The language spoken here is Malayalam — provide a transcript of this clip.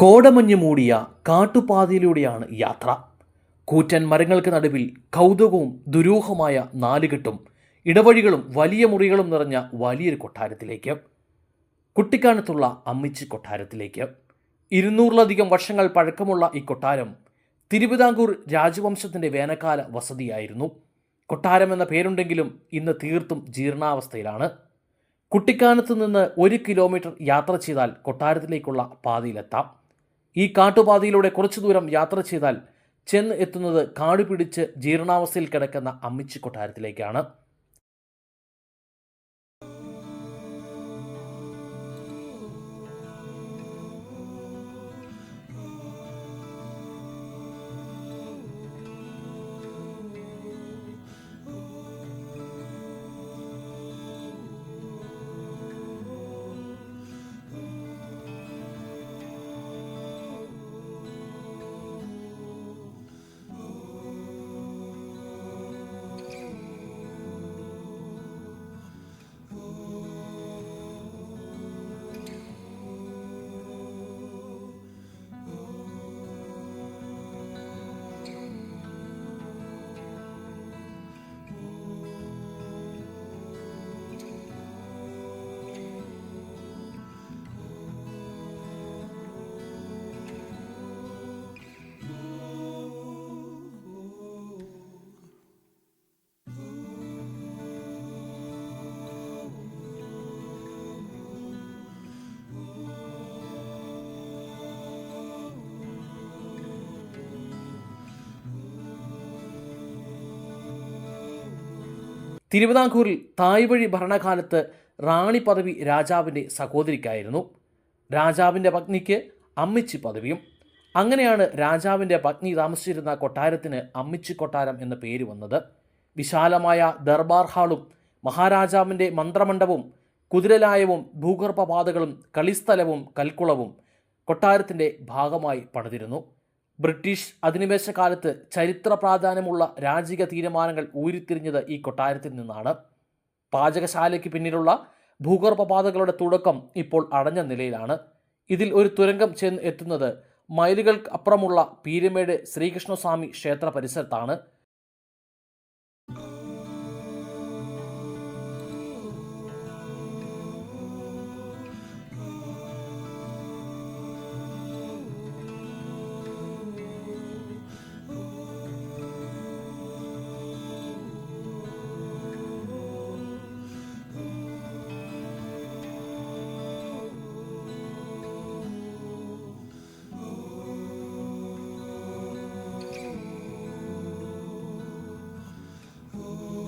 കോടമഞ്ഞ് മൂടിയ കാട്ടുപാതയിലൂടെയാണ് യാത്ര. കൂറ്റൻ മരങ്ങൾക്ക് നടുവിൽ കൗതുകവും ദുരൂഹമായ നാലുകെട്ടും ഇടവഴികളും വലിയ മുറികളും നിറഞ്ഞ വലിയൊരു കൊട്ടാരത്തിലേക്ക്, കുട്ടിക്കാനത്തുള്ള അമ്മിച്ചി കൊട്ടാരത്തിലേക്ക്. 200-ലധികം വർഷങ്ങൾ പഴക്കമുള്ള ഈ കൊട്ടാരം തിരുവിതാംകൂർ രാജവംശത്തിൻ്റെ വേനൽക്കാല വസതിയായിരുന്നു. കൊട്ടാരം എന്ന പേരുണ്ടെങ്കിലും ഇന്ന് തീർത്തും ജീർണാവസ്ഥയിലാണ്. കുട്ടിക്കാനത്ത് നിന്ന് 1 കിലോമീറ്റർ യാത്ര ചെയ്താൽ കൊട്ടാരത്തിലേക്കുള്ള പാതയിലെത്താം. ഈ കാട്ടുപാതയിലൂടെ കുറച്ചു ദൂരം യാത്ര ചെയ്താൽ ചെന്ന് എത്തുന്നത് കാടുപിടിച്ച് ജീർണാവസ്ഥയിൽ കിടക്കുന്ന അമ്മിച്ചി കൊട്ടാരത്തിലേക്കാണ്. തിരുവിതാംകൂറിൽ തായ്വഴി ഭരണകാലത്ത് റാണി പദവി രാജാവിൻ്റെ സഹോദരിക്കായിരുന്നു. രാജാവിൻ്റെ പത്നിക്ക് അമ്മിച്ചി പദവിയും. അങ്ങനെയാണ് രാജാവിൻ്റെ പത്നി താമസിച്ചിരുന്ന കൊട്ടാരത്തിന് അമ്മിച്ചി കൊട്ടാരം എന്ന പേര് വന്നത്. വിശാലമായ ദർബാർ ഹാളും മഹാരാജാവിൻ്റെ മന്ത്രമണ്ഡപവും കുതിരലായവും ഭൂഗർഭപാതകളും കളിസ്ഥലവും കൽക്കുളവും കൊട്ടാരത്തിൻ്റെ ഭാഗമായി പണിതിരുന്നു. ബ്രിട്ടീഷ് അധിനിവേശ കാലത്ത് ചരിത്ര പ്രാധാന്യമുള്ള രാജകീയ തീരുമാനങ്ങൾ ഊരിത്തിരിഞ്ഞത് ഈ കൊട്ടാരത്തിൽ നിന്നാണ്. പാചകശാലയ്ക്ക് പിന്നിലുള്ള ഭൂഗർഭപാതകളുടെ തുടക്കം ഇപ്പോൾ അടഞ്ഞ നിലയിലാണ്. ഇതിൽ ഒരു തുരങ്കം ചെന്ന് എത്തുന്നത് മൈലുകൾക്ക് അപ്പുറമുള്ള പീരുമേട് ശ്രീകൃഷ്ണസ്വാമി ക്ഷേത്ര പരിസരത്താണ്.